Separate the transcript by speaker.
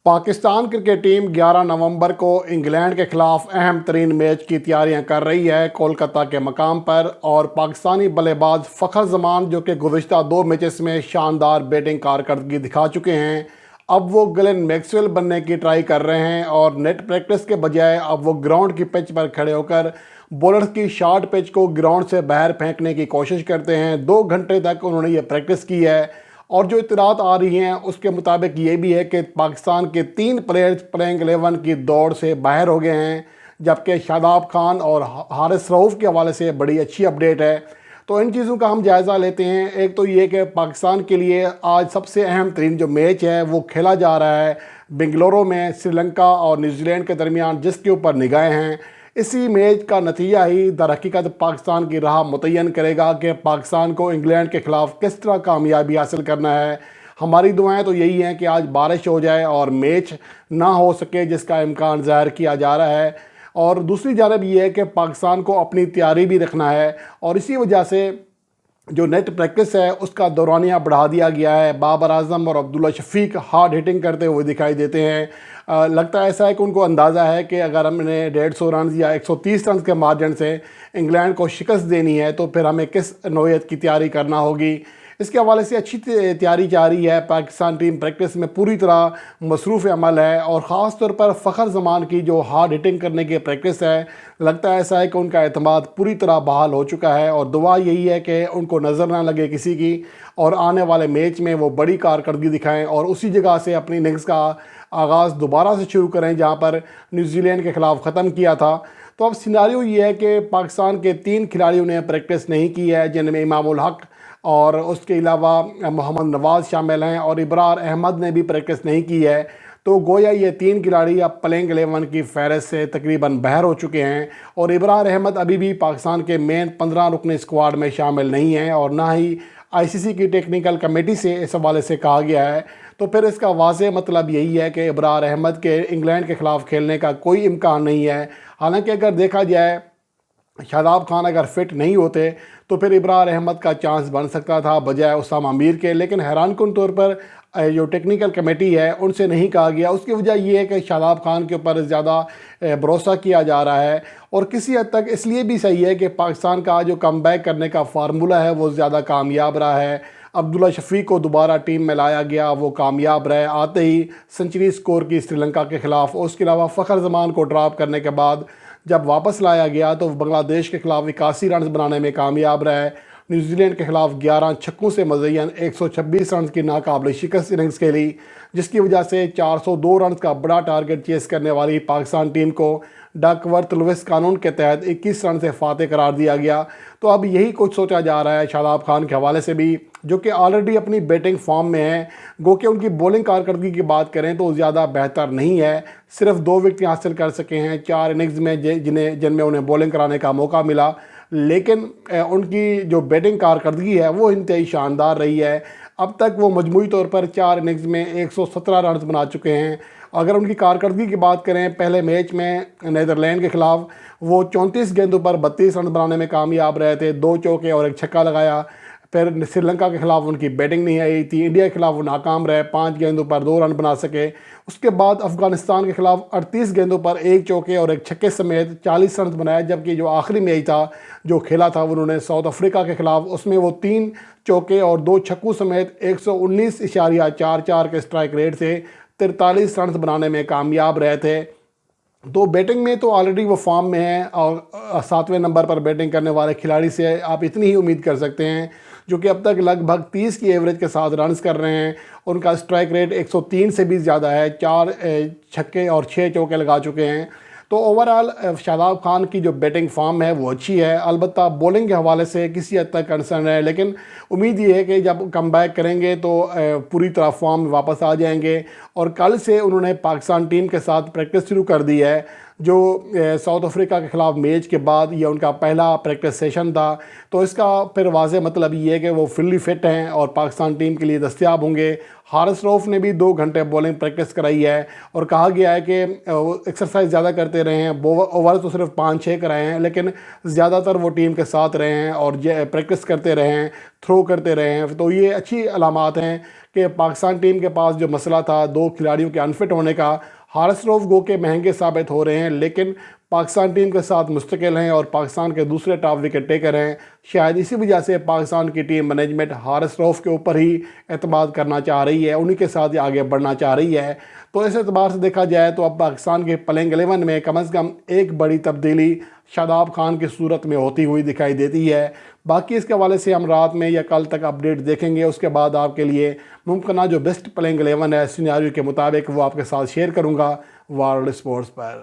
Speaker 1: Pakistan cricket team 11 नवंबर को England के खिलाफ अहम तरीन मैच की तैयारियां कर रही है कोलकाता के मकाम पर। और पाकिस्तानी बल्लेबाज फ़खर जमान जो कि गुज़िश्ता 2 मैचेस में शानदार बैटिंग कारकर्दगी दिखा चुके हैं, अब वो ग्लेन मैक्सवेल बनने की ट्राई कर रहे हैं और नेट प्रैक्टिस के बजाय अब वो ग्राउंड की पिच पर खड़े होकर बॉलर्स की शॉर्ट पिच को ग्राउंड से बाहर फेंकने की कोशिश करते हैं। 2 घंटे तक उन्होंने ये प्रैक्टिस की है और जो इतलात आ रही हैं उसके मुताबिक ये भी है कि पाकिस्तान के 3 प्लेयर्स प्लेइंग 11 की दौड़ से बाहर हो गए हैं, जबकि शादाब खान और हारिस रऊफ़ के हवाले से बड़ी अच्छी अपडेट है। तो इन चीज़ों का हम जायज़ा लेते हैं। एक तो ये कि पाकिस्तान के लिए आज सबसे अहम तरीन जो मैच है वो खेला जा रहा है बेंगलुरु में श्रीलंका और न्यूजीलैंड के दरमियान, जिसके ऊपर निगाहें हैं। इसी मैच का नतीजा ही दर हकीकत पाकिस्तान की राह मुतय्यन करेगा कि पाकिस्तान को इंग्लैंड के ख़िलाफ़ किस तरह कामयाबी हासिल करना है। हमारी दुआएं तो यही हैं कि आज बारिश हो जाए और मैच ना हो सके, जिसका इम्कान ज़ाहिर किया जा रहा है। और दूसरी जानब ये है कि पाकिस्तान को अपनी तैयारी भी रखना है और इसी वजह से जो नेट प्रैक्टिस है उसका दौरानिया बढ़ा दिया गया है। बाबर आजम और अब्दुल्ला शफीक हार्ड हिटिंग करते हुए दिखाई देते हैं। लगता है ऐसा है कि उनको अंदाज़ा है कि अगर हमने 150 रन या 130 रन के मार्जिन से इंग्लैंड को शिकस्त देनी है तो फिर हमें किस नौयत की तैयारी करना होगी। इसके हवाले से अच्छी तैयारी जारी है। पाकिस्तान टीम प्रैक्टिस में पूरी तरह मसरूफ़ अमल है और ख़ास तौर पर फ़खर जमान की जो हार्ड हिटिंग करने की प्रैक्टिस है, लगता है ऐसा है कि उनका एतमाद पूरी तरह बहाल हो चुका है। और दुआ यही है कि उनको नज़र ना लगे किसी की और आने वाले मैच में वो बड़ी कारकर्दगी दिखाएं और उसी जगह से अपनी इनिंग्स का आगाज़ दोबारा से शुरू करें जहाँ पर न्यूजीलैंड के ख़िलाफ़ ख़त्म किया था। तो अब सिनारियो ये है कि पाकिस्तान के 3 खिलाड़ियों ने प्रैक्टिस नहीं की है, जिनमें इमामुल हक और उसके अलावा मोहम्मद नवाज़ शामिल हैं और इब्रार अहमद ने भी प्रैक्टिस नहीं की है। तो गोया ये 3 खिलाड़ी अब प्लेइंग 11 की फ़हरिस्त से तकरीबन बाहर हो चुके हैं और इब्रार अहमद अभी भी पाकिस्तान के मेन 15 रुकने स्क्वाड में शामिल नहीं हैं और ना ही आईसीसी की टेक्निकल कमेटी से इस हवाले से कहा गया है। तो फिर इसका वाज़ेह मतलब यही है कि इब्रार अहमद के इंग्लैंड के ख़िलाफ़ खेलने का कोई इम्कान नहीं है। हालांकि अगर देखा जाए शादाब खान अगर फिट नहीं होते तो फिर इब्रार अहमद का चांस बन सकता था बजाय उसामा मीर के, लेकिन हैरानकुन तौर पर जो टेक्निकल कमेटी है उनसे नहीं कहा गया। उसकी वजह यह है कि शादाब खान के ऊपर ज़्यादा भरोसा किया जा रहा है और किसी हद तक इसलिए भी सही है कि पाकिस्तान का जो कम बैक करने का फार्मूला है वो ज़्यादा कामयाब रहा है। अब्दुल्ला शफीक को दोबारा टीम में लाया गया, वो कामयाब रहे, आते ही सेंचुरी स्कोर की श्रीलंका के ख़िलाफ़। उसके अलावा फ़खर जमान को ड्रॉप करने के बाद जब वापस लाया गया तो बांग्लादेश के ख़िलाफ़ 81 रन बनाने में कामयाब रहे। न्यूजीलैंड के ख़िलाफ़ 11 छक्कों से मज़यन 126 रन की नाकाबिल शिकस्त इनिंग्स खेली, जिसकी वजह से 402 रन का बड़ा टारगेट चेस करने वाली पाकिस्तान टीम को डकवर्थ लुइस कानून के तहत 21 रन से फाते करार दिया गया। तो अब यही कुछ सोचा जा रहा है शादाब खान के हवाले से भी, जो कि ऑलरेडी अपनी बैटिंग फॉर्म में है। गो कि उनकी बॉलिंग कारकर्दगी की बात करें तो ज़्यादा बेहतर नहीं है, सिर्फ 2 विकेट हासिल कर सके हैं 4 इनिंग्स में जिनमें उन्हें बॉलिंग कराने का मौका मिला, लेकिन उनकी जो बैटिंग कारकर्दगी है वो इंतहाई शानदार रही है। अब तक वो मजमूई तौर पर 4 इनिंग्स में 117 रन बना चुके हैं। अगर उनकी कारकर्दगी की बात करें, पहले मैच में नीदरलैंड के ख़िलाफ़ वो 34 गेंदों पर 32 रन बनाने में कामयाब रहे थे, 2 चौके और 1 छक्का लगाया। फिर श्रीलंका के ख़िलाफ़ उनकी बैटिंग नहीं आई थी। इंडिया के ख़िलाफ़ वो नाकाम रहे, 5 गेंदों पर 2 रन बना सके। उसके बाद अफ़गानिस्तान के ख़िलाफ़ 38 गेंदों पर 1 चौके और 1 छक्के समेत 40 रन बनाए, जबकि जो आखिरी मैच था जो खेला था उन्होंने साउथ अफ्रीका के ख़िलाफ़, उसमें वो 3 चौके और 2 छक्कों समेत 119.44 के स्ट्राइक रेट से 43 रन बनाने में कामयाब रहे थे। तो बैटिंग में तो ऑलरेडी वो फॉर्म में है और 7वें नंबर पर बैटिंग करने वाले खिलाड़ी से आप इतनी ही उम्मीद कर सकते हैं, जो कि अब तक लगभग 30 की एवरेज के साथ रन्स कर रहे हैं। उनका स्ट्राइक रेट 103 से भी ज़्यादा है, 4 छक्के और 6 चौके लगा चुके हैं। तो ओवरऑल शादाब खान की जो बैटिंग फॉर्म है वो अच्छी है, अलबत्ता बॉलिंग के हवाले से किसी हद तक कंसर्न है, लेकिन उम्मीद ये है कि जब कम बैक करेंगे तो पूरी तरह फॉर्म में वापस आ जाएंगे। और कल से उन्होंने पाकिस्तान टीम के साथ प्रैक्टिस शुरू कर दी है, جو ساؤتھ افریقہ کے خلاف میچ کے بعد یہ ان کا پہلا پریکٹس سیشن تھا، تو اس کا پھر واضح مطلب یہ ہے کہ وہ فلی فٹ ہیں اور پاکستان ٹیم کے لیے دستیاب ہوں گے۔ حارث رؤف نے بھی 2 گھنٹے بولنگ پریکٹس کرائی ہے اور کہا گیا ہے کہ وہ ایکسرسائز زیادہ کرتے رہے ہیں، اوور تو صرف 5-6 کرائے ہیں، لیکن زیادہ تر وہ ٹیم کے ساتھ رہے ہیں اور پریکٹس کرتے رہے ہیں، تھرو کرتے رہے ہیں۔ تو یہ اچھی علامات ہیں کہ پاکستان ٹیم کے پاس جو مسئلہ تھا 2 کھلاڑیوں کے انفٹ ہونے کا، حارث رؤف گو کے مہنگے ثابت ہو رہے ہیں لیکن پاکستان ٹیم کے ساتھ مستقل ہیں اور پاکستان کے دوسرے ٹاپ وکٹ ٹیکر ہیں۔ شاید اسی وجہ سے پاکستان کی ٹیم مینجمنٹ حارث رؤف کے اوپر ہی اعتماد کرنا چاہ رہی ہے، انہی کے ساتھ یہ آگے بڑھنا چاہ رہی ہے۔ تو اس اعتبار سے دیکھا جائے تو اب پاکستان کے پلنگ 11 میں کم از کم ایک بڑی تبدیلی شاداب خان کی صورت میں ہوتی ہوئی دکھائی دیتی ہے۔ باقی اس کے حوالے سے ہم رات میں یا کل تک اپڈیٹ دیکھیں گے، اس کے بعد آپ کے لیے ممکنہ جو بیسٹ پلنگ 11 ہے سیناریو کے مطابق وہ آپ کے ساتھ شیئر کروں گا ورلڈ سپورٹس پر۔